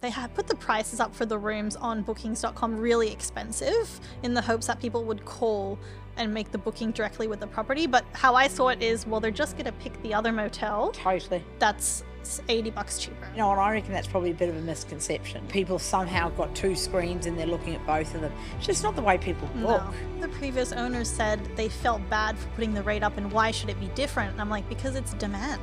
They had put the prices up for the rooms on bookings.com really expensive in the hopes that people would call and make the booking directly with the property. But how I saw it is, well, they're just going to pick the other motel. Totally. That's $80 cheaper. You know, and I reckon that's probably a bit of a misconception. People somehow got two screens and they're looking at both of them. It's just not the way people book. No. The previous owners said they felt bad for putting the rate up and why should it be different? And I'm like, because it's demand.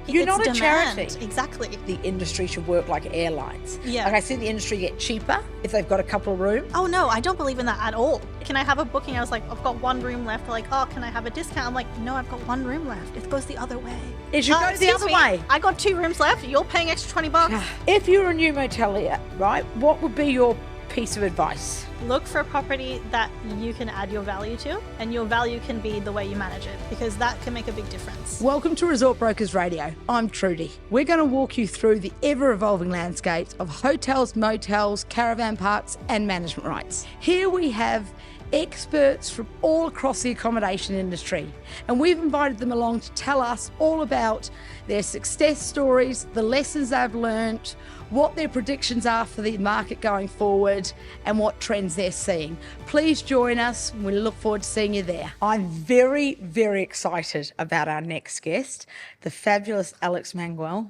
You're It's not a charity. Exactly. The industry should work like airlines. Yeah. Like I see the industry get cheaper if they've got a couple of rooms. Oh no, I don't believe in that at all. Can I have a booking? I was like, I've got one room left. They're like, oh, can I have a discount? I'm like, no, I've got one room left. It goes the other way. It should go the other way. I got 2 rooms left. You're paying extra $20. If you're a new motelier, right, what would be your piece of advice? Look for a property that you can add your value to, and your value can be the way you manage it, because that can make a big difference. Welcome to Resort Brokers Radio. I'm Trudy. We're going to walk you through the ever-evolving landscapes of hotels, motels, caravan parks and management rights. Here we have experts from all across the accommodation industry, and we've invited them along to tell us all about their success stories, the lessons they've learnt, what their predictions are for the market going forward, and what trends they're seeing. Please join us. We look forward to seeing you there. I'm very, very excited about our next guest, the fabulous Alex Mengual.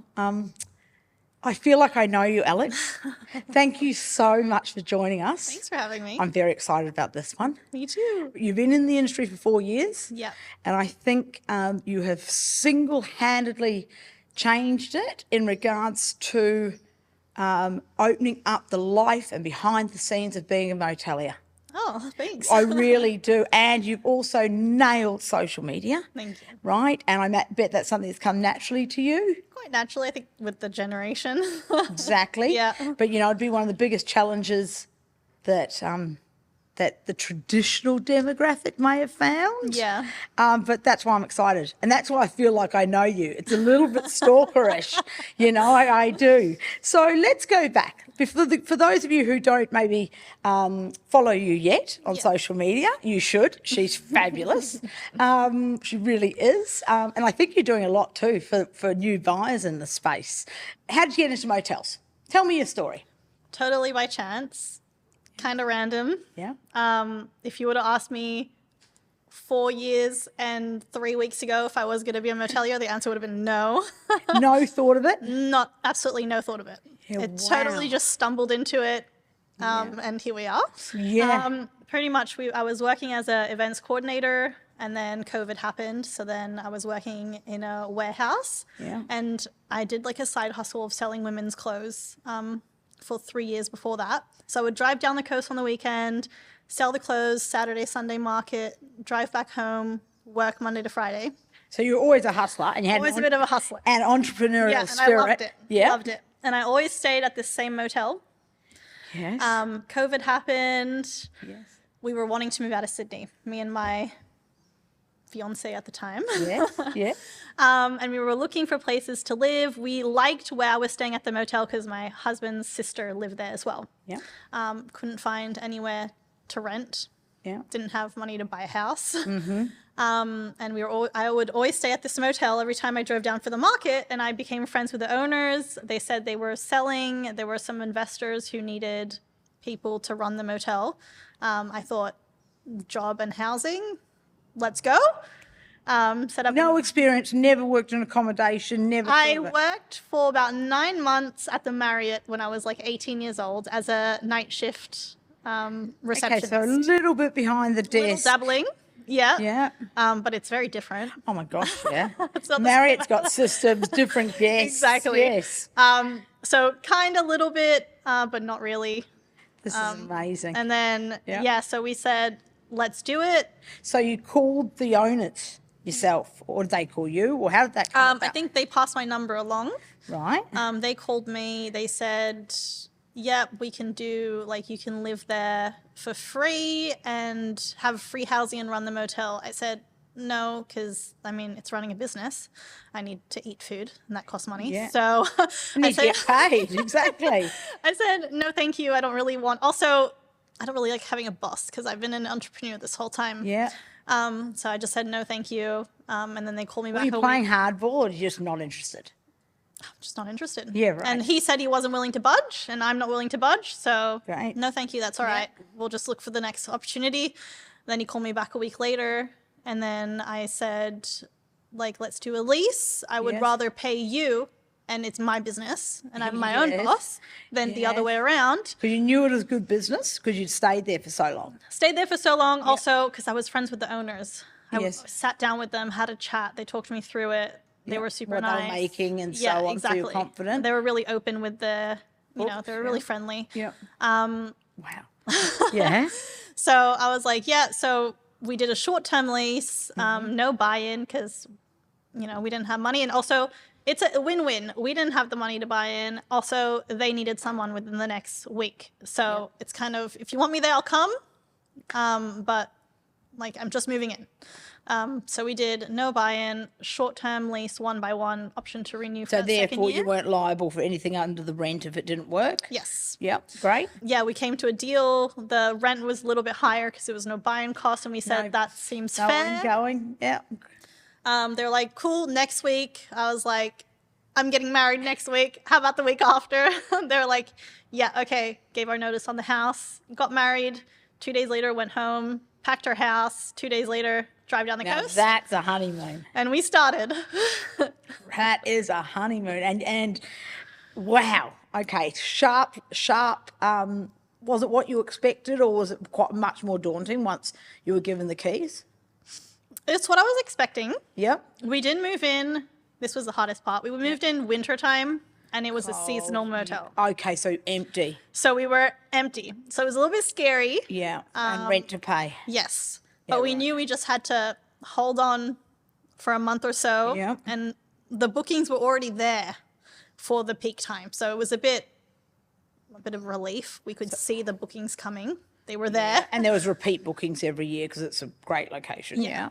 I feel like I know you, Alex. Thank you so much for joining us. Thanks for having me. I'm very excited about this one. Me too. You've been in the industry for 4 years. Yeah. And I think you have single-handedly changed it in regards to opening up the life and behind the scenes of being a motelier. Oh, thanks. I really do. And you've also nailed social media. Thank you. Right? And I bet that's something that's come naturally to you. Quite naturally, I think, with the generation. Exactly. Yeah. But, you know, it'd be one of the biggest challenges that that the traditional demographic may have found. Yeah. But that's why I'm excited. And that's why I feel like I know you. It's a little bit stalkerish, you know, I do. So let's go back. For those of you who don't maybe follow you yet on social media, you should. She's fabulous. She really is. And I think you're doing a lot too for new buyers in the space. How did you get into motels? Tell me your story. Totally by chance. Kind of random. Yeah. If you would have asked me 4 years and 3 weeks ago if I was going to be a motelier, the answer would have been no. No thought of it? Absolutely no thought of it. Yeah, It wow. totally just stumbled into it, and here we are. Yeah. Pretty much, I was working as an events coordinator, and then COVID happened. So then I was working in a warehouse, and I did like a side hustle of selling women's clothes for 3 years before that. So I would drive down the coast on the weekend, sell the clothes, Saturday, Sunday market, drive back home, work Monday to Friday. So you're always a hustler, and you had Always a bit of a hustler. an entrepreneurial And spirit. I loved it. Yeah. Loved it. And I always stayed at the same motel. Yes. COVID happened. Yes. We were wanting to move out of Sydney, me and my fiance at the time. Yes. Yes. And we were looking for places to live. We liked where I was staying at the motel because my husband's sister lived there as well. Yeah. Couldn't find anywhere to rent. Yeah. Didn't have money to buy a house. And I would always stay at this motel every time I drove down for the market, and I became friends with the owners. They said they were selling. There were some investors who needed people to run the motel. I thought, job and housing, let's go. Set up. No experience, never worked in accommodation, never. I worked for about 9 months at the Marriott when I was like 18 years old as a night shift receptionist. Okay, so a little bit behind the Little desk. dabbling. Yeah. Yeah. But it's very different. Oh my gosh, yeah. It's not the Marriott's got systems, different guests. Exactly. Yes. So kind of a little bit, but not really. This is amazing. And then, Yeah. so we said, let's do it. So you called the owners yourself, or did they call you, or how did that come about? I think they passed my number along. Right. They called me. They said, yep, we can do, like, you can live there for free and have free housing and run the motel. I said, no, because, I mean, it's running a business. I need to eat food, and that costs money. Yeah. So You need to get paid, exactly. I said, no, thank you. I don't really want, also, I don't really like having a boss because I've been an entrepreneur this whole time. Yeah. So I just said, no, thank you. And then they called me Were back. you playing hardball, or just not interested? I'm just not interested. Yeah, right. And he said he wasn't willing to budge, and I'm not willing to budge. So Right. no, thank you. That's all right. We'll just look for the next opportunity. Then he called me back a week later, and then I said, like, let's do a lease. I would rather pay you, and it's my business, and I'm my own boss, than the other way around. Because you knew it was good business because you'd stayed there for so long. Stayed there for so long. Also, because I was friends with the owners. I Yes. sat down with them, had a chat. They talked me through it. They were super nice. What they were making and so on, exactly. so you're confident. They were really open with they were really friendly. Yeah. Um, Wow. Yeah. So I was like, so we did a short-term lease, no buy-in because, we didn't have money. And also it's a win-win. We didn't have the money to buy in. Also, they needed someone within the next week. So it's kind of, if you want me there, I'll come. But like, I'm just moving in. So we did no buy-in, short-term lease, 1-by-1, option to renew for So the second therefore year. you weren't liable for anything under the rent if it didn't work? Yes. Yep, great. Yeah, we came to a deal. The rent was a little bit higher because there was no buy-in cost, and we said that seems fair. Going, yeah. They're like, cool, next week. I was like, I'm getting married next week. How about the week after? They're like, yeah, okay. Gave our notice on the house, got married. 2 days later, went home, packed our house. 2 days later, drive down the coast. That's a honeymoon. And we started. That is a honeymoon. And wow. Okay. Sharp. Was it what you expected, or was it quite much more daunting once you were given the keys? It's what I was expecting. Yep. We did move in. This was the hardest part. We moved in wintertime, and it was a seasonal motel. Okay, so empty. So we were empty. So it was a little bit scary. Yeah. And rent to pay. Yes. But we knew we just had to hold on for a month or so. Yeah. And the bookings were already there for the peak time. So it was a bit of relief. We could see the bookings coming. They were there. And there was repeat bookings every year because it's a great location. Yeah.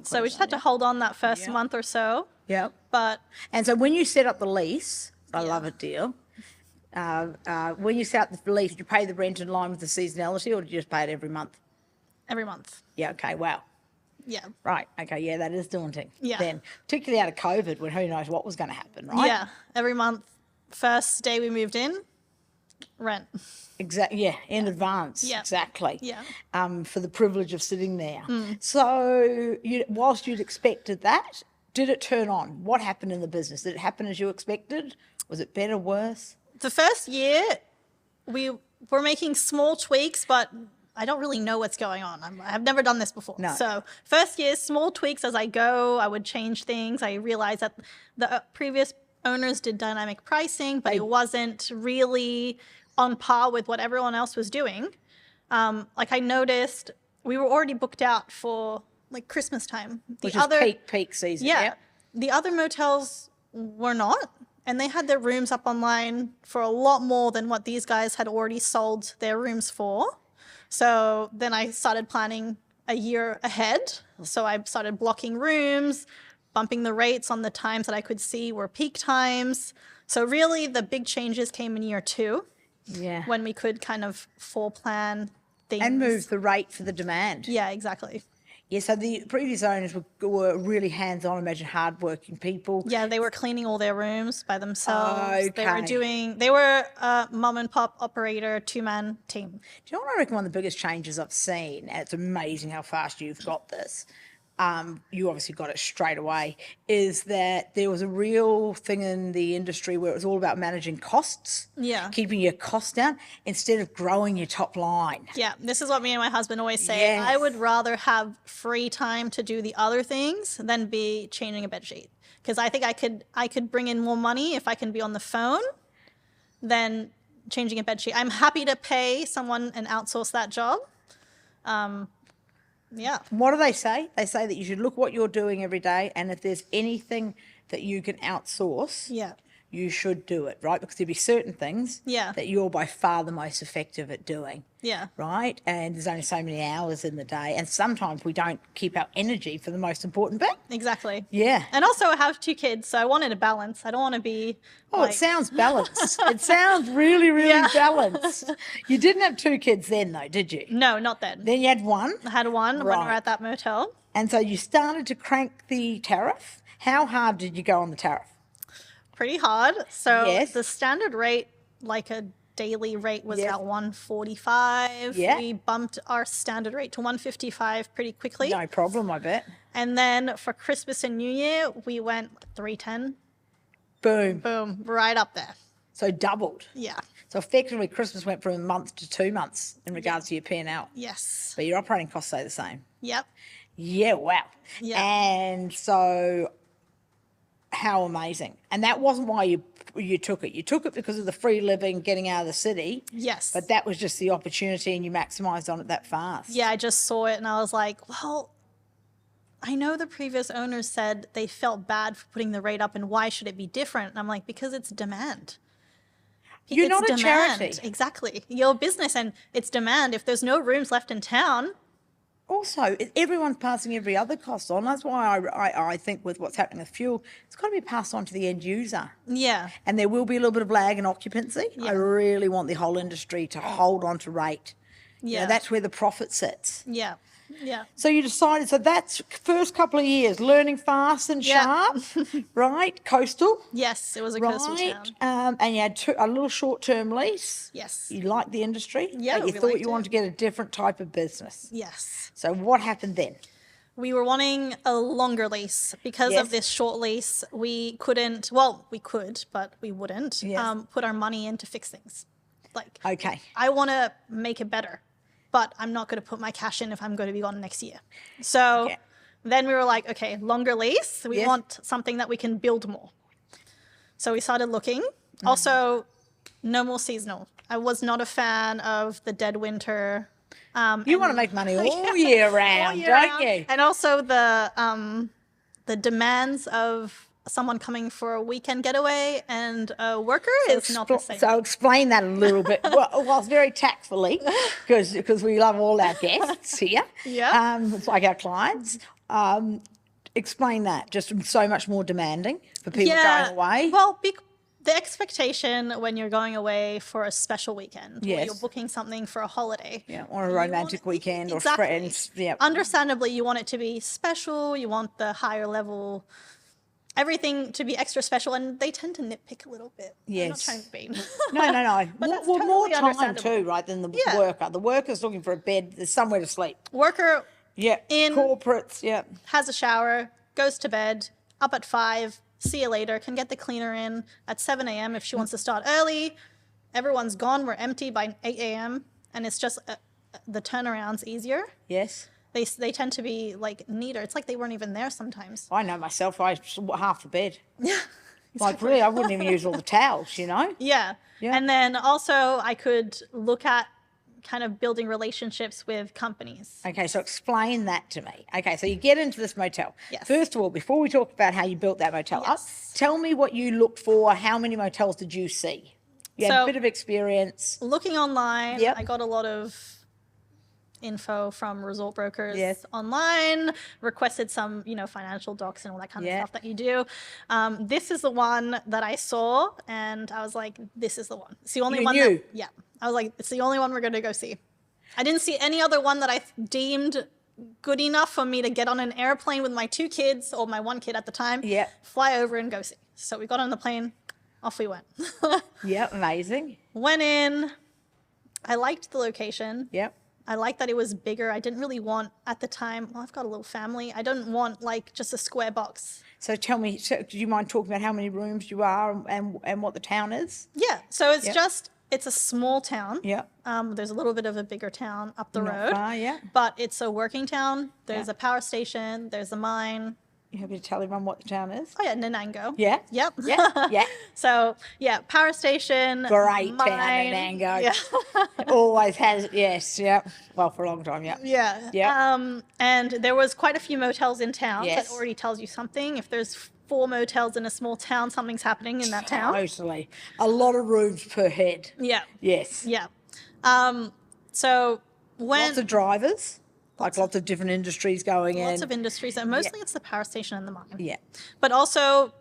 So we just had to hold on that first month or so. Yep. But And so when you set up the lease, I love it, deal. When you set up the lease, did you pay the rent in line with the seasonality, or did you just pay it every month? every month. Yeah, okay, wow. Yeah. Right, okay, yeah, that is daunting. Yeah. Then, particularly out of COVID, when who knows what was going to happen, right? Yeah. Every month. First day we moved in, rent. Exactly. Yeah, in advance. Yeah. Exactly. Yeah. For the privilege of sitting there. So, whilst you'd expected that, did it turn on? What happened in the business? Did it happen as you expected? Was it better, worse? The first year, we were making small tweaks, but I don't really know what's going on. I've never done this before. No. So first year, small tweaks as I go. I would change things. I realized that the previous owners did dynamic pricing, but it wasn't really on par with what everyone else was doing. Like I noticed we were already booked out for like Christmas time. Which is peak season. Yeah. Yep. The other motels were not. And they had their rooms up online for a lot more than what these guys had already sold their rooms for. So then I started planning a year ahead. So I started blocking rooms, bumping the rates on the times that I could see were peak times. So really the big changes came in year 2. Yeah. When we could kind of full plan things. And move the rate for the demand. Yeah, exactly. Yeah, so the previous owners were really hands-on, imagine hard-working people. Yeah, they were cleaning all their rooms by themselves. Okay. They were a mom and pop operator, 2-man team. Do you know what I reckon one of the biggest changes I've seen, and it's amazing how fast you've got this, you obviously got it straight away, is that there was a real thing in the industry where it was all about managing costs, keeping your costs down instead of growing your top line. Yeah, this is what me and my husband always say. Yes. I would rather have free time to do the other things than be changing a bedsheet. Because I think I could bring in more money if I can be on the phone than changing a bedsheet. I'm happy to pay someone and outsource that job. Yeah. What do they say? They say that you should look what you're doing every day, and if there's anything that you can outsource, you should do it, right? Because there'll be certain things that you're by far the most effective at doing. Yeah. Right? And there's only so many hours in the day, and sometimes we don't keep our energy for the most important bit. Exactly. Yeah. And also I have 2 kids, so I wanted a balance. I don't want to be it sounds balanced. It sounds really, really balanced. You didn't have 2 kids then, though, did you? No, not then. Then you had 1? I had 1 when we were at that motel. And so you started to crank the tariff. How hard did you go on the tariff? pretty hard. So Yes. the standard rate, like a daily rate, was Yes. at 145. Yeah. We bumped our standard rate to 155 pretty quickly. No problem, I bet. And then for Christmas and New Year, we went 310. Boom. Boom, right up there. So doubled. Yeah. So effectively, Christmas went from a month to 2 months in regards to your P&L. Yes. But your operating costs stay the same. Yep. Yeah, wow. Yeah. And so how amazing. And that wasn't why you took it. You took it because of the free living, getting out of the city. Yes. But that was just the opportunity and you maximised on it that fast. Yeah, I just saw it and I was like, well, I know the previous owners said they felt bad for putting the rate up and why should it be different? And I'm like, because it's demand. You're It's not a demand. charity. Exactly. You're a business and it's demand. If there's no rooms left in town. Also, everyone's passing every other cost on. That's why I think with what's happening with fuel, it's got to be passed on to the end user. Yeah. And there will be a little bit of lag in occupancy. Yeah. I really want the whole industry to hold on to rate. Yeah. You know, that's where the profit sits. Yeah. Yeah. So you decided, so that's first couple of years, learning fast and Yeah. sharp, right? Coastal, Yes, it was a coastal right? town. And you had a little short-term lease. Yes. You liked the industry. Yeah, but you we thought liked you wanted to get a different type of business. Yes. So what happened then? We were wanting a longer lease because Yes. of this short lease. We couldn't, well, we could, but we wouldn't Yes. put our money in to fix things. Like, Okay. I want to make it better, but I'm not going to put my cash in if I'm going to be gone next year. So Yeah. then we were like, okay, longer lease. We Yes. want something that we can build more. So we started looking. Mm-hmm. Also, no more seasonal. I was not a fan of the dead winter. You want to make money all year round, all year don't round. you? And also the demands of someone coming for a weekend getaway and a worker is not the same. So explain that a little bit. Well, very tactfully, because we love all our guests here. Yeah. It's like our clients. Explain that. Just so much more demanding for people going away. Well, the expectation when you're going away for a special weekend, or Yes. you're booking something for a holiday, Yeah, or a romantic weekend or Exactly. friends. Yeah. Understandably, you want it to be special. You want the higher level, everything to be extra special, and they tend to nitpick a little bit. I'm not Yes. trying to be. No. But that's More totally time understandable. too, right, than the Yeah. worker. The worker's looking for a bed. There's somewhere to sleep. Worker Yeah. In- Corporates. Yeah. has a shower, goes to bed, up at 5, see you later, can get the cleaner in at 7 a.m. if she wants to start early. Everyone's gone, we're empty by 8 a.m. And it's just the turnaround's easier. Yes. They tend to be like neater. It's like they weren't even there sometimes. I know myself. I half the bed. Yeah. Like really, I wouldn't even use all the towels. You know. Yeah. Yeah. And then also I could look at kind of building relationships with companies. Okay, so explain that to me. Okay, so you get into this motel. Yes. First of all, before we talk about how you built that motel up, Yes. tell me what you looked for. How many motels did you see? You had a So- bit of experience. Looking online, Yep. I got a lot of info from resort brokers Yes. online, requested some, financial docs and all that kind Yeah. of stuff that you do. This is the one that I saw and I was like, this is the one. It's the only You one knew? yeah. I was like, it's the only one we're going to go see. I didn't see any other one that I deemed good enough for me to get on an airplane with my 2 kids or my 1 kid at the time, Yeah. fly over and go see. So we got on the plane, off we went. Yeah, amazing. Went in. I liked the location. Yep. I liked that it was bigger. I didn't really want at the time, well, I've got a little family. I didn't want like just a square box. So tell me, do you mind talking about how many rooms you are and what the town is? Yeah. So it's Yep. it's a small town. Yep. There's a little bit of a bigger town up the Not road. far, yeah. But it's a working town. There's Yeah. a power station. There's a mine. You happy to tell everyone what the town is? Oh yeah, Nanango. Yeah. Yep. Yeah. Yeah. So yeah, power station. Great town, mine. Nanango. Yeah. Always has, yes, yeah. Well, for a long time, yeah. Yeah. Yeah. And there was quite a few motels in town. Yes. That already tells you something. If there's 4 motels in a small town, something's happening in that town. Totally. A lot of rooms per head. Yeah. Yes. Yeah. So when Lots of drivers, lots of different industries going in. lots of industries, and mostly it's the power station and the mine. Yeah. But also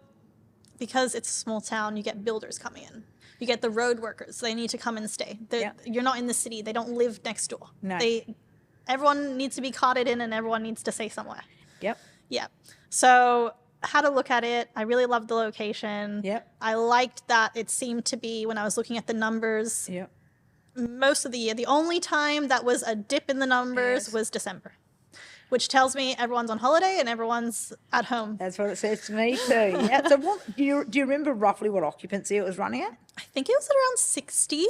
because it's a small town, you get builders coming in. You get the road workers. They need to come and stay. Yeah. You're not in the city. They don't live next door. No. Everyone needs to be carted in and everyone needs to stay somewhere. Yep. Yeah. So had a look at it. I really loved the location. Yep. I liked that it seemed to be, when I was looking at the numbers, Yep. most of the year. The only time that was a dip in the numbers was December, which tells me everyone's on holiday and everyone's at home. That's what it says to me too. Yeah. So do you remember roughly what occupancy it was running at? I think it was at around 60.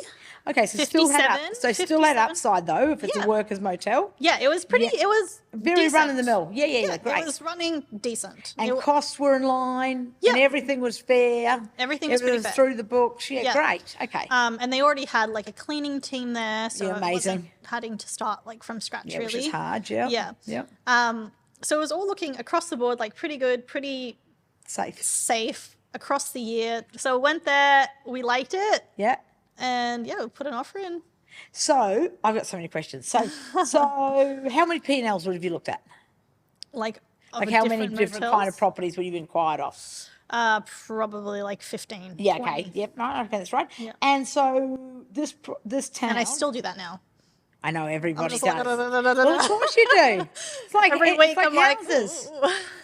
Okay, so 57, still had upside though if it's a workers motel. Yeah, it was pretty. Yeah. It was Very decent. run in the mill. Yeah, great. It was running decent. And costs were in line. Yeah. And everything was fair. Everything was pretty It was fair. through the books. Yeah, Yeah. great. Okay. And they already had like a cleaning team there, so Yeah, it wasn't amazing. having to start like from scratch yeah, really. which is hard. Yeah. Yeah. Yeah. So it was all looking across the board like pretty good, pretty Safe. safe across the year. So went there, we liked it, Yeah. and we put an offer in. So I've got so many questions. So how many P&Ls have you looked at? Like How many different kind of properties were you inquired of? Probably like 15. Yeah, 20. okay. Yep, no, okay, that's right. Yeah. And so this town... And I still do that now. I know everybody just does. like, Well, of course you do. It's like Every week I'm like, houses.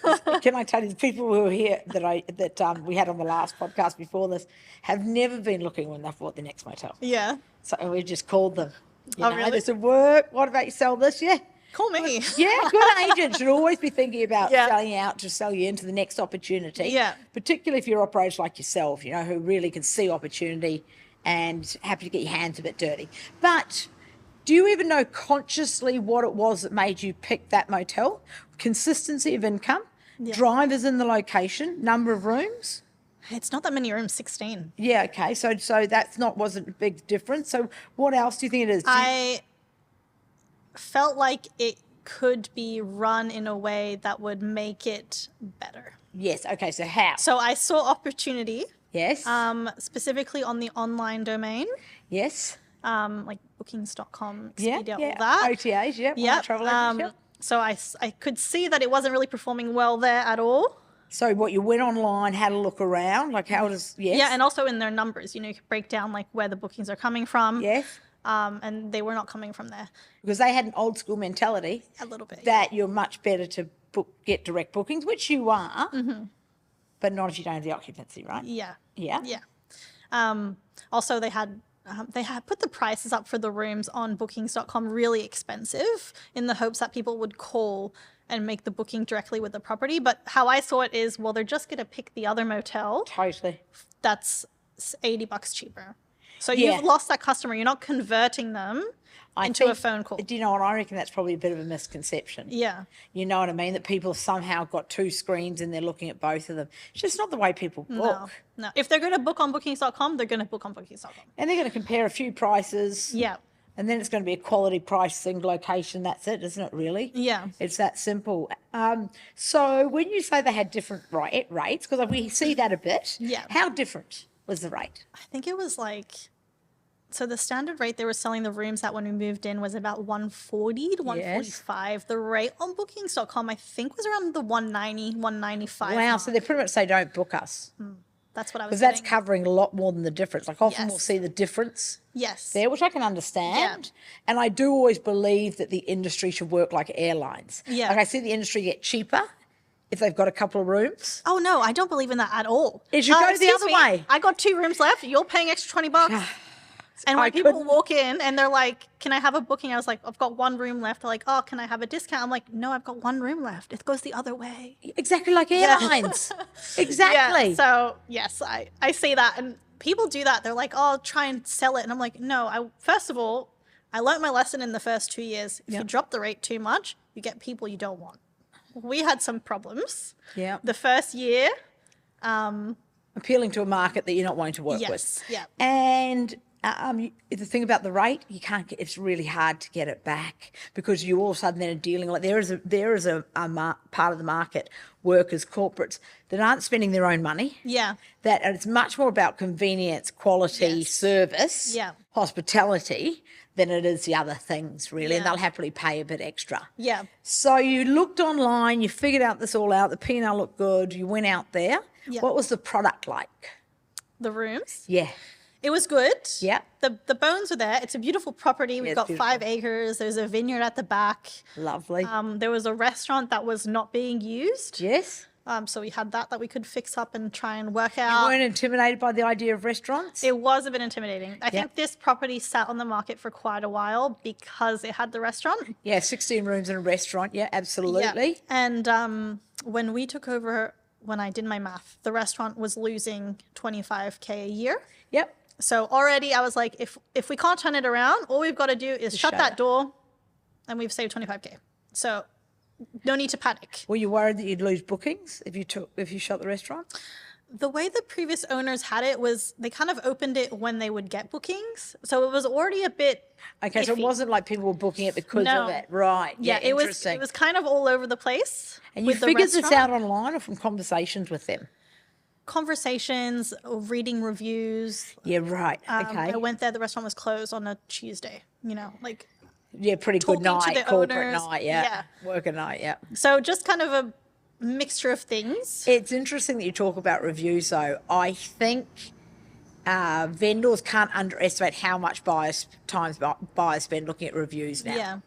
ooh. Can I tell you, the people who were here that we had on the last podcast before this have never been looking when they've bought the next motel. Yeah. So we just called them. You know, Really? They said, work. What about you sell this? Yeah. Call me. Yeah, good agent should always be thinking about Yeah. selling out to sell you into the next opportunity. Yeah. Particularly if you're operators like yourself, you know, who really can see opportunity and happy to get your hands a bit dirty. But do you even know consciously what it was that made you pick that motel? Consistency of income, drivers in the location, number of rooms? It's not that many rooms, 16. Yeah, okay. So that's wasn't a big difference. So what else do you think it is? I felt like it could be run in a way that would make it better. Yes. Okay. So how? So I saw opportunity, Yes. specifically on the online domain, yes. like bookings.com, Yeah. Expedia, Yeah. all that. OTAs. Yeah. Yeah. Travel agents. Yep. So I could see that it wasn't really performing well there at all. So what, you went online, had a look around, like how does, yes? Yeah, and also in their numbers, you could break down like where the bookings are coming from. Yes. And they were not coming from there. Because they had an old school mentality A little bit. that you're much better to get direct bookings, which you are, but not if you don't have the occupancy, right? Yeah. Yeah. Yeah. Also, they had put the prices up for the rooms on bookings.com really expensive in the hopes that people would call and make the booking directly with the property. But how I saw it is, well, they're just going to pick the other motel Totally. that's $80 cheaper. So Yeah. you've lost that customer. You're not converting them into a phone call. Do you know what? I reckon that's probably a bit of a misconception. Yeah. You know what I mean? That people somehow got two screens and they're looking at both of them. It's just not the way people book. No. If they're going to book on bookings.com, they're going to book on bookings.com. And they're going to compare a few prices. Yeah. And then it's going to be a quality pricing location. That's it, isn't it, really? Yeah. It's that simple. So when you say they had different rates, because we see that a bit, Yeah. how different was the rate? I think it was like, so the standard rate they were selling the rooms at when we moved in was about 140 to 145. The rate on bookings.com, I think, was around the 190, 195. Wow, mark. so they pretty much say don't book us. That's what I was Because that's getting. covering a lot more than the difference. Like often we'll Yes. see the difference Yes. there, which I can understand. And I do always believe that the industry should work like airlines. Yeah. Like I see the industry get cheaper if they've got a couple of rooms. Oh, no, I don't believe in that at all. It should go the Excuse other me, way. I got 2 rooms left. You're paying extra $20. And when I people couldn't- walk in and they're like, can I have a booking? I was like, I've got 1 room left. They're like, oh, can I have a discount? I'm like, no, I've got 1 room left. It goes the other way. Exactly like airlines. Exactly. Yeah, so, yes, I see that. And people do that. They're like, oh, try and sell it. And I'm like, no, first of all, I learned my lesson in the first 2 years. If you drop the rate too much, you get people you don't want. We had some problems. Yeah. The first year. Appealing to a market that you're not wanting to work with. Yes. Yeah. And the thing about the rate, you can't get. It's really hard to get it back because you all of a sudden then are dealing like there is a part of the market, workers, corporates that aren't spending their own money. Yeah. That and it's much more about convenience, quality, service, Yeah. hospitality than it is the other things really, and Yeah. they'll happily pay a bit extra. Yeah. So you looked online, you figured out this all out. The P&L looked good. You went out there. Yeah. What was the product like? The rooms. Yeah. It was good. Yeah. The bones were there. It's a beautiful property. We've it's got beautiful. 5 acres. There's a vineyard at the back. Lovely. There was a restaurant that was not being used. Yes. So we had that we could fix up and try and work You out. weren't intimidated by the idea of restaurants? It was a bit intimidating. I think this property sat on the market for quite a while because it had the restaurant. Yeah, 16 rooms in a restaurant. Yeah, absolutely. Yeah. And when we took over, when I did my math, the restaurant was losing $25K a year. Yep. So already I was like, if we can't turn it around, all we've got to do is shut that door, and we've saved $25K. So no need to panic. Were you worried that you'd lose bookings if you shut the restaurant? The way the previous owners had it was they kind of opened it when they would get bookings. So it was already a bit Okay, so it iffy. wasn't like people were booking it because No. of it. Right. Yeah, it interesting. was kind of all over the place. And you with the figured this restaurant. out online or from conversations with them? Conversations, reading reviews. Yeah, right. Okay. I went there, the restaurant was closed on a Tuesday, like. Yeah, pretty good talking to night, the corporate owners. night, yeah. Working night, yeah. So just kind of a mixture of things. It's interesting that you talk about reviews, though. I think vendors can't underestimate how much buyers spend looking at reviews now. Yeah.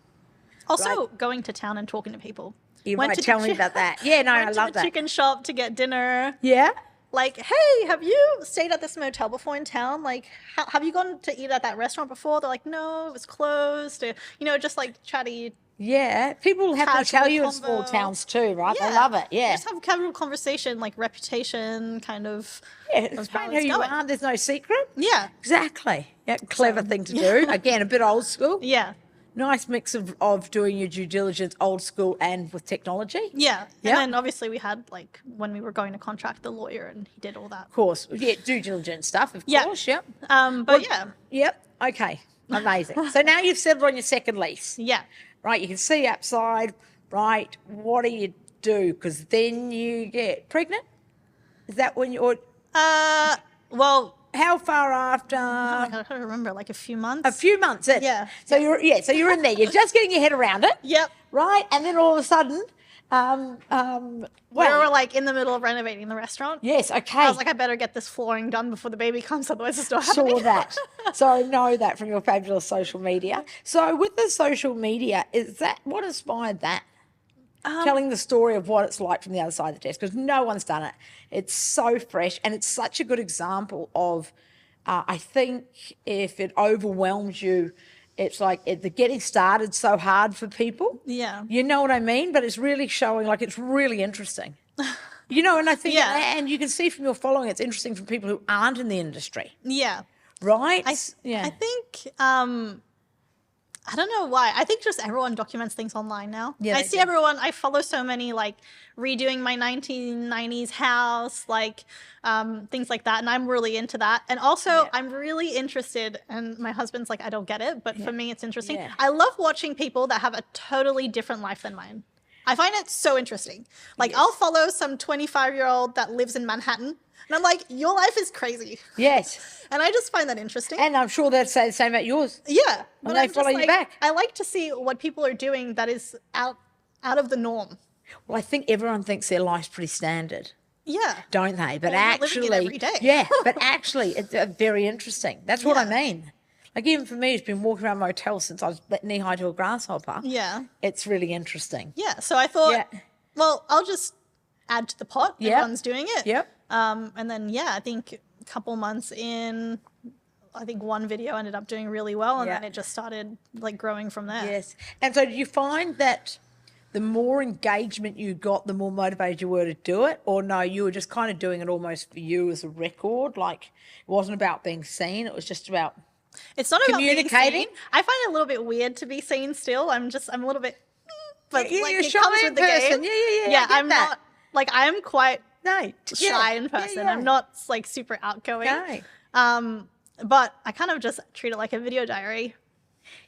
Also, going to town and talking to people. You Went might to tell the me about that. Yeah, no, I Went love to the that. chicken shop to get dinner. Yeah? Like, hey, have you stayed at this motel before in town? Like, have you gone to eat at that restaurant before? They're like, no, it was closed. Or, just like chatty. Yeah. People have to Casual tell you in small convo. towns too, right? Yeah. They love it, yeah. Just have casual conversation, like reputation, kind of. Yeah, of explain how who it's you going. are. There's no secret. Yeah. Exactly. Yeah, clever thing to do. Again, a bit old school. Yeah. Nice mix of doing your due diligence, old school and with technology. Yeah. Yeah. And then obviously we had, like, when we were going to contract the lawyer, and he did all that. Of course. Yeah, due diligence stuff, of Yeah. course. Yep. But yeah. Yep. Okay. Amazing. So now you've settled on your second lease. Yeah. Right. You can see outside. Right. What do you do? Because then you get pregnant. Is that when you're? Well, How far after? I can't remember, like a few months. A few months in. Yeah. So you're in there. You're just getting your head around it. Yep. Right. And then all of a sudden, We were like in the middle of renovating the restaurant. yes. Okay. I was like, I better get this flooring done before the baby comes, otherwise it's not happening. Saw that. So I know that from your fabulous social media. So with the social media, is that what inspired that? Telling the story of what it's like from the other side of the desk, because no one's done it. It's so fresh, and it's such a good example of, I think if it overwhelms you, it's like the getting started so hard for people. Yeah. You know what I mean? But it's really showing, like, it's really interesting. And I think, Yeah. and you can see from your following, it's interesting from people who aren't in the industry, Yeah. right? I think, I don't know why. I think just everyone documents things online now. Yeah, I they see do. everyone, I follow so many, like, redoing my 1990s house, like, things like that. And I'm really into that. And also, I'm really interested, and my husband's like, I don't get it, but for me, it's interesting. Yeah. I love watching people that have a totally different life than mine. I find it so interesting. Like, I'll follow some 25-year-old that lives in Manhattan, and I'm like, your life is crazy. Yes. And I just find that interesting. And I'm sure they'd say the same about yours. Yeah, but they I'm just follow you like, back. I like to see what people are doing that is out of the norm. Well, I think everyone thinks their life's pretty standard, Yeah, don't they? But Well, we're living it actually, every day. yeah, but actually, it's very interesting. That's what I Yeah. mean. Like, even for me, it's been walking around motels since I was knee-high to a grasshopper. yeah, It's really interesting. yeah. So I thought, Yeah. well, I'll just add to the pot. Yep. Everyone's doing it. Yep. And then I think a couple months in, I think one video ended up doing really well, and Yeah. then it just started like growing from there. Yes. And so do you find that the more engagement you got, the more motivated you were to do it? Or no, you were just kind of doing it almost for you as a record? Like, it wasn't about being seen, it was just about... It's not about being Communicating? seen. I find it a little bit weird to be seen still. I'm a little bit, but Yeah, like you're a it comes shy with the person. game. Yeah, I Yeah, get I'm that. not like I'm quite No. shy in person. I'm not like super outgoing. No. But I kind of just treat it like a video diary.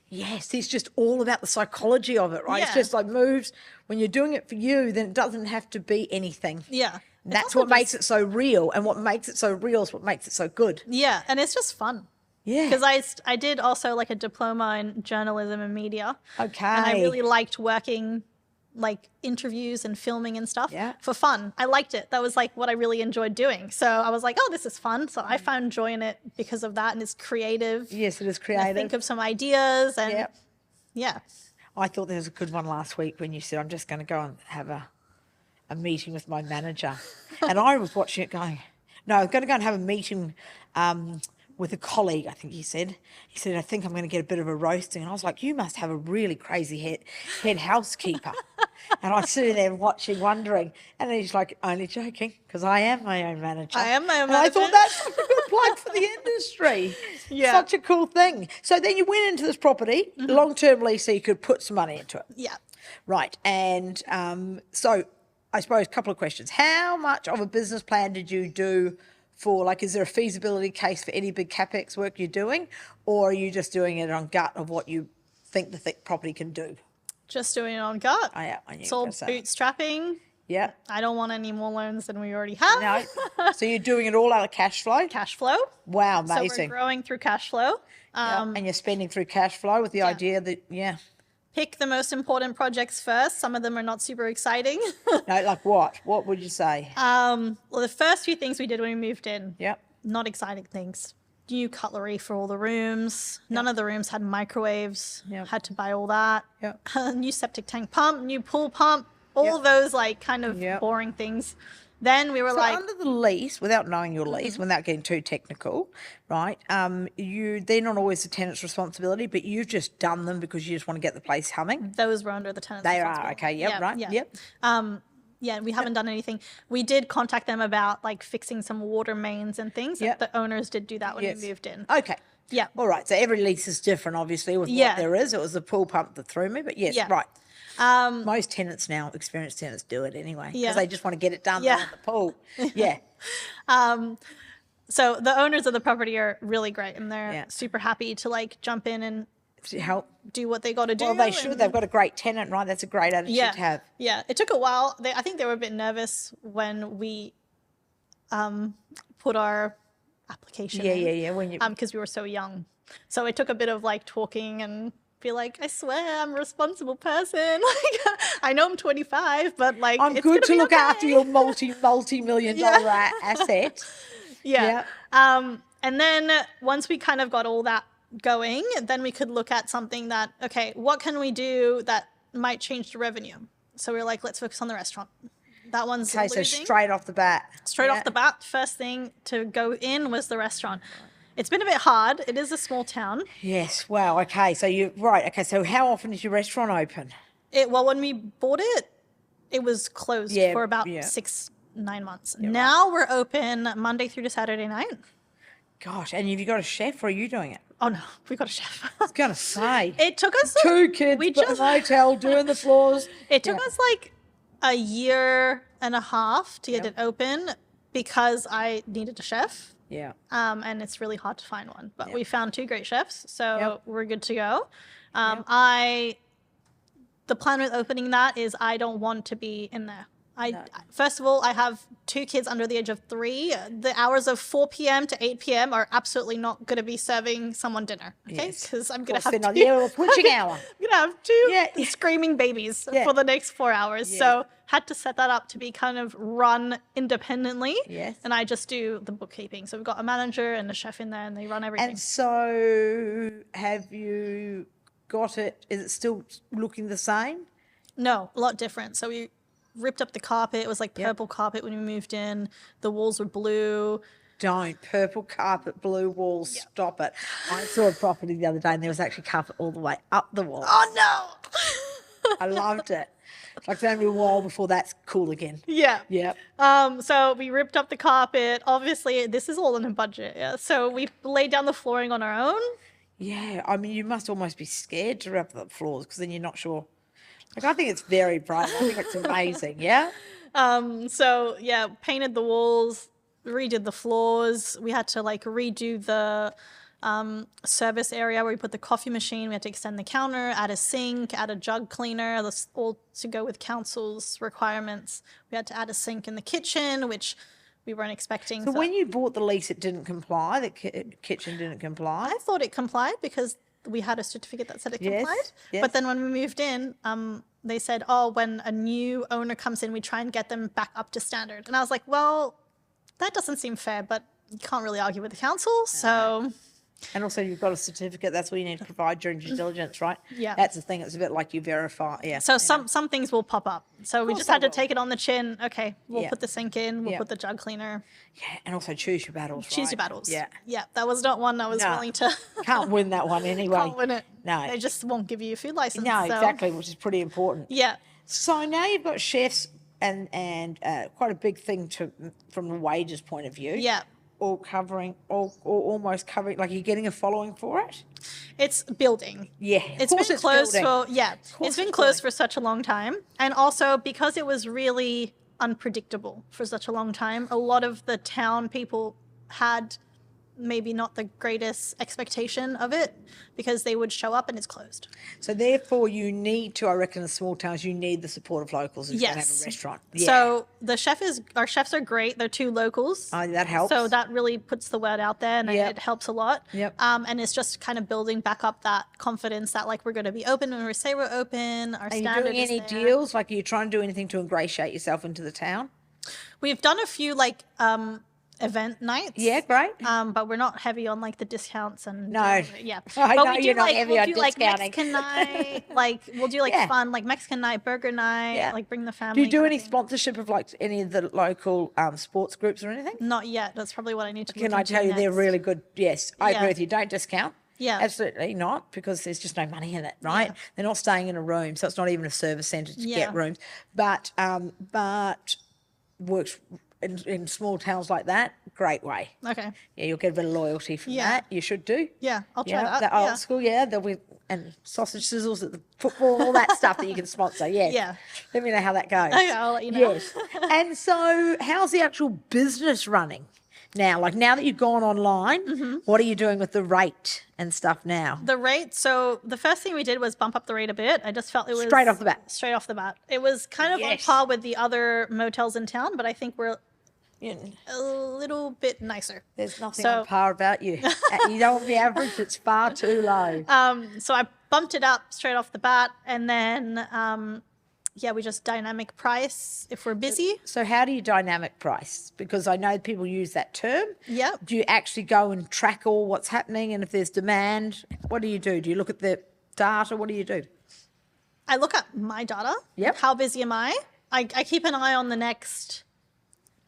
Yes, it's just all about the psychology of it, right? It's Yeah. just like moves. When you're doing it for you, then it doesn't have to be anything. Yeah. It's That's also what makes it so real. And what makes it so real is what makes it so good. Yeah, and it's just fun. Yeah. Because I did also like a diploma in journalism and media. Okay. And I really liked working like interviews and filming and stuff Yeah. for fun. I liked it. That was like what I really enjoyed doing. So I was like, oh, this is fun. So I found joy in it because of that, and it's creative. Yes, it is I creative. think of some ideas and Yep. yeah. I thought there was a good one last week when you said, I'm just going to go and have a a meeting with my manager. And I was watching it going, no, I'm going to go and have a meeting with a colleague, I think he said. He said, I think I'm going to get a bit of a roasting. And I was like, you must have a really crazy head housekeeper. And I was sitting there watching, wondering. And then he's like, only joking, because I am my own manager. I am my own and manager. I thought that's such a good plug for the industry. Yeah. Such a cool thing. So then you went into this property, long-term lease, so you could put some money into it. Yeah. Right. And so I suppose a couple of questions. How much of a business plan did you do for, like, is there a feasibility case for any big CapEx work you're doing, or are you just doing it on gut of what you think the property can do? Just doing it on gut. Oh, yeah, I knew It's all you were gonna say. bootstrapping. Yeah. I don't want any more loans than we already have. No. So you're doing it all out of cash flow? Cash flow. Wow, So amazing. we're growing through cash flow. Yeah. And you're spending through cash flow with the idea that, Pick the most important projects first. Some of them are not super exciting. No, like what? What would you say? Well, the first few things we did when we moved in, Yep. not exciting things. New cutlery for all the rooms. None of the rooms had microwaves. Yep. Had to buy all that. Yep. New septic tank pump, new pool pump, all those like kind of Yep. boring things. Then we were So like, under the lease, without knowing your lease, without getting too technical, right? They're not always the tenant's responsibility, but you've just done them because you just want to get the place humming. those were under the tenant's They are, responsibility. okay, yep, Yeah, right, yeah. yep. Yeah, we haven't done anything. We did contact them about like fixing some water mains and things. Yep. The owners did do that when Yes. we moved in. Okay. Yeah. All right, so every lease is different, obviously, with Yeah. what there is. It was the pool pump that threw me, but yes, Yeah. right. Most tenants now, experienced tenants, do it anyway because Yeah. they just want to get it done. Yeah. They want the pool. Yeah. So the owners of the property are really great and they're Yeah. super happy to like jump in and To help. do what they got to do. Well, they should. and- They've got a great tenant, right? That's a great attitude yeah, to have. yeah. It took a while. I think they were a bit nervous when we put our application in. Yeah. When you, Because we were so young. So it took a bit of like talking and be like, I swear I'm a responsible person. Like, I know I'm 25, but like, I'm it's good gonna to be look okay. after your multi-million dollar asset. Yeah. And then once we kind of got all that going, then we could look at something that, okay, what can we do that might change the revenue? So we were like, let's focus on the restaurant. That one's Okay, so losing. straight off the bat. Straight off the bat, first thing to go in was the restaurant. It's been a bit hard. It is a small town. Yes. Wow. Okay. So okay. So how often is your restaurant open? Well, when we bought it, it was closed Yeah, for about yeah. 6-9 months. Now we're open Monday through to Saturday night. Gosh. And have you got a chef or are you doing it? Oh no, we got a chef. I was going to say. It took us 2 kids, we but just- a motel, doing the floors. It took us like a year and a half to get it open because I needed a chef. Yeah. And it's really hard to find one. But we found 2 great chefs, so Yep. we're good to go. The plan with opening that is I don't want to be in there. First of all, I have 2 kids under the age of 3. The hours of 4 p.m. to 8 p.m. are absolutely not going to be serving someone dinner. Okay, Yes. because I'm going to have They're not, 2. yeah, witching hour. I'm gonna have 2 Yeah. screaming babies Yeah. for the next 4 hours. Yeah. So had to set that up to be kind of run independently. Yes. And I just do the bookkeeping. So we've got a manager and a chef in there and they run everything. And so have you got it? Is it still looking the same? No, a lot different. So we ripped up the carpet. It was like purple carpet when we moved in. The walls were blue. Don't. Purple carpet, blue walls, stop it. I saw a property the other day and there was actually carpet all the way up the wall. Oh no. I loved it. Like it's only a while before that's cool again. Yeah. Yep. So we ripped up the carpet. Obviously, this is all in a budget. Yeah. So we laid down the flooring on our own. Yeah. I mean, you must almost be scared to rip up the floors because then you're not sure. Like, I think it's very brave. I think it's amazing. Yeah. So yeah, painted the walls, redid the floors. We had to like redo the service area where we put the coffee machine. We had to extend the counter, add a sink, add a jug cleaner. That's all to go with council's requirements. We had to add a sink in the kitchen, which we weren't expecting. So when you bought the lease, it didn't comply. The kitchen didn't comply. I thought it complied because we had a certificate that said it Yes, complied. yes. But then when we moved in, they said, oh, when a new owner comes in, we try and get them back up to standard. And I was like, well, that doesn't seem fair, but you can't really argue with the council. So And also you've got a certificate. That's what you need to provide during due diligence, right? Yeah. That's the thing. It's a bit like you verify. Yeah. So some things will pop up. So we course just they had to will. take it on the chin. Okay, we'll Yeah. put the sink in. We'll Yeah. put the jug cleaner. Yeah. And also choose your battles, Choose right? your battles. Yeah. Yeah, that was not one I was No. willing to. Can't win that one anyway. Can't win it. No. They just won't give you a food license. No, so- exactly, which is pretty important. Yeah. So now you've got chefs and quite a big thing from the wages point of view. Yeah. All covering, or almost covering, like you're getting a following for it. It's building. Yeah, It's been closed building. it's been closed for such a long time. And also because it was really unpredictable for such a long time, a lot of the town people had maybe not the greatest expectation of it because they would show up and it's closed. So therefore you need to, I reckon, in small towns, you need the support of locals if you're going to have a restaurant. Yeah. So our chefs are great. They're 2 locals. That helps. So that really puts the word out there and it helps a lot. Yep. And it's just kind of building back up that confidence that like we're going to be open when we say we're open. Our Are you standard doing any is there. deals? Like, are you trying to do anything to ingratiate yourself into the town? We've done a few like event nights. Yeah, great. But we're not heavy on like the discounts and No. yeah. I But know we do you're not like heavy we'll on do like discounting. Mexican night, like we'll do like Yeah. fun like Mexican night, burger night, Yeah. like bring the family. Do you do kind of any thing. sponsorship of like any of the local sports groups or anything? Not yet. That's probably what I need to. Can look I into tell you they're next. really good? Yes, I Yeah. agree with you. Don't discount. Yeah. Absolutely not, because there's just no money in it, right? Yeah. They're not staying in a room, so it's not even a service centre to Yeah. get rooms. But works in small towns like that, great way. Okay. Yeah, you'll get a bit of loyalty from Yeah. that. You should do. Yeah, I'll try Yeah, that. the old Yeah. school, yeah. There'll be and sausage sizzles at the football, all that stuff that you can sponsor. Yeah. Yeah. Let me know how that goes. Okay, I'll let you know. Yes. And so, how's the actual business running now? Like now that you've gone online, Mm-hmm. what are you doing with the rate and stuff now? The rate. So the first thing we did was bump up the rate a bit. I just felt it was Straight off the bat. Straight off the bat. It was kind of on Yes. par with the other motels in town, but I think we're Yeah. a little bit nicer. There's nothing So- on par about you. You don't want the average; it's far too low. So I bumped it up straight off the bat, and then we just dynamic price if we're busy. So how do you dynamic price? Because I know people use that term. Yep. Do you actually go and track all what's happening, and if there's demand, what do you do? Do you look at the data? What do you do? I look at my data. Yep. How busy am I? I keep an eye on the next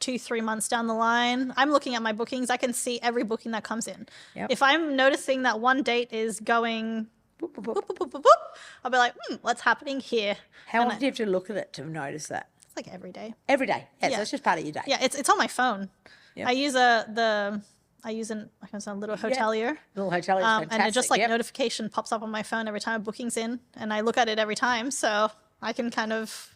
2-3 months down the line. I'm looking at my bookings. I can see every booking that comes in. Yep. If I'm noticing that one date is going Boop, boop, boop. boop, boop, boop, boop, boop, I'll be like, what's happening here? How And often do you have to look at it to notice that? It's like every day. Every day. Yeah, Yeah. so it's just part of your day. Yeah, it's on my phone. Yep. I use a little hotelier. Little hotel is fantastic. And it just like Yep. notification pops up on my phone every time a booking's in, and I look at it every time, so I can kind of,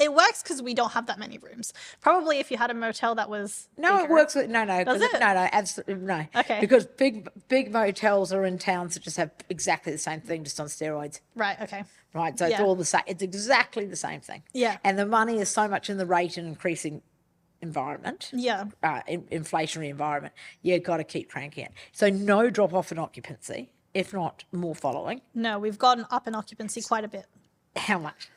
it works because we don't have that many rooms. Probably if you had a motel that was No, it bigger- works with no, 'cause Does it? no, absolutely no. Okay. Because big motels are in towns that just have exactly the same thing, just on steroids. Right. Okay. Right, so it's Yeah. all the same. It's exactly the same thing. Yeah. And the money is so much in the rate and increasing environment. Yeah. Inflationary environment. You've got to keep cranking it. So no drop off in occupancy, if not more following. No, we've gotten up in occupancy quite a bit. How much?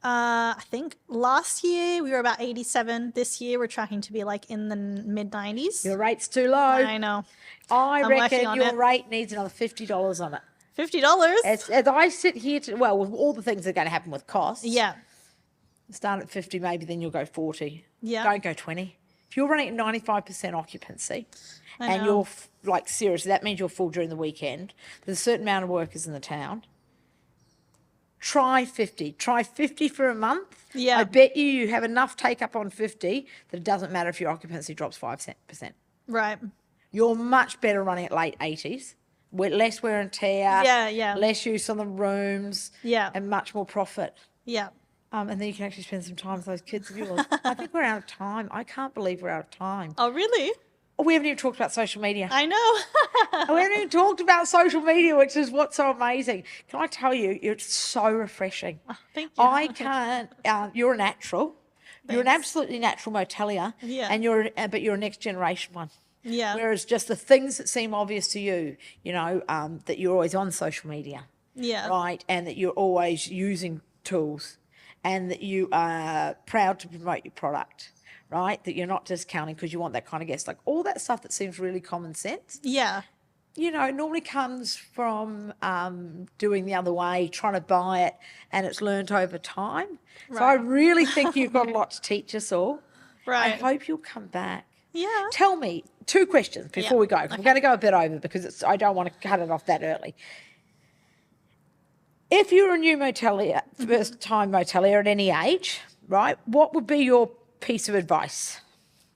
I think last year we were about 87. This year we're tracking to be like in the mid 90s. Your rate's too low. I know. I I'm reckon working on your it. rate needs another $50 on it. $50. As I sit here, with all the things that are going to happen with costs, Yeah. start at 50 maybe, then you'll go 40. Yeah. Don't go 20. If you're running at 95% occupancy I and know. you're like seriously, that means you're full during the weekend. There's a certain amount of workers in the town. Try 50. Try 50 for a month. Yeah. I bet you have enough take up on 50 that it doesn't matter if your occupancy drops 5%. Right. You're much better running at late 80s. With less wear and tear. Yeah. Less use on the rooms. Yeah. And much more profit. Yeah. And then you can actually spend some time with those kids of yours. I think we're out of time. I can't believe we're out of time. Oh, really? Oh, we haven't even talked about social media. I know. We haven't even talked about social media, which is what's so amazing. Can I tell you, it's so refreshing. Thank you. I can't. You're a natural. You're an Thanks. absolutely natural motelier. Yeah. And but you're a next generation one. Yeah. Whereas just the things that seem obvious to you, that you're always on social media, Yeah. right, and that you're always using tools, and that you are proud to promote your product, right? That you're not discounting because you want that kind of guest. Like all that stuff that seems really common sense. Yeah. you know, it normally comes from doing the other way, trying to buy it, and it's learnt over time. So I Right. really think you've got a lot to teach us all. I Right. hope you'll come back. Yeah. Tell me 2 questions before Yeah. we go. 'Cause we're going to go a bit over because I don't want to cut it off that early. If you're a new motelier, first-time motelier at any age, right, what would be your piece of advice?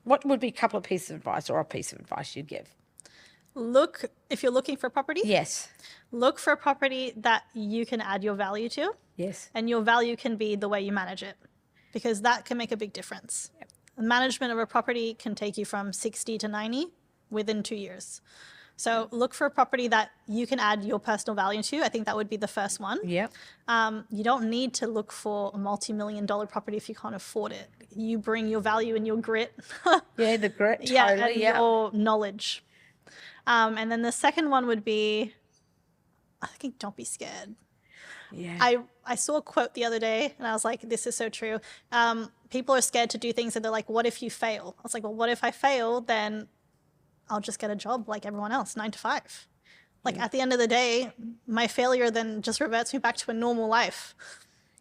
What would be a couple of pieces of advice or a piece of advice you'd give? If you're looking for property, Yes. look for a property that you can add your value to, Yes. and your value can be the way you manage it, because that can make a big difference. Yep. Management of a property can take you from 60 to 90 within 2 years. So look for a property that you can add your personal value to. I think that would be the first one. Yep. You don't need to look for a multi-million-dollar property if you can't afford it. You bring your value and your grit. Yeah, the grit. Yeah, Totally. and Yeah. your knowledge. And then the second one would be, I think, don't be scared. Yeah. I saw a quote the other day and I was like, this is so true. People are scared to do things and they're like, what if you fail? I was like, well, what if I fail? Then I'll just get a job like everyone else, 9 to 5. Like at the end of the day, my failure then just reverts me back to a normal life.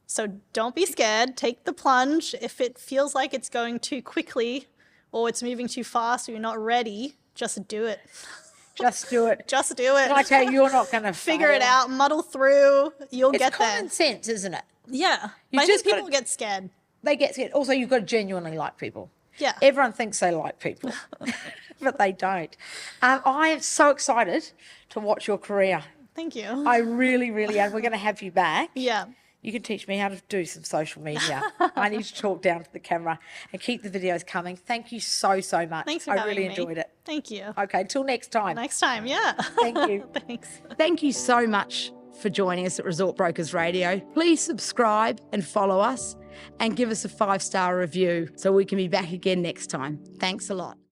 So don't be scared. Take the plunge. If it feels like it's going too quickly or it's moving too fast or you're not ready, just do it. Just do it. Just do it. And I tell you, you're not going to Figure it out, muddle through. You'll It's get common there. sense, isn't it? Yeah. You I think just gotta- people get scared. They get scared. Also, you've got to genuinely like people. Yeah. Everyone thinks they like people, but they don't. I am so excited to watch your career. Thank you. I really, really am. We're going to have you back. Yeah. You can teach me how to do some social media. I need to talk down to the camera and keep the videos coming. Thank you so, so much. Thanks for I having really me. enjoyed it. Thank you. Okay, till next time. Next time, yeah. Thank you. Thanks. Thank you so much for joining us at Resort Brokers Radio. Please subscribe and follow us and give us a 5-star review so we can be back again next time. Thanks a lot.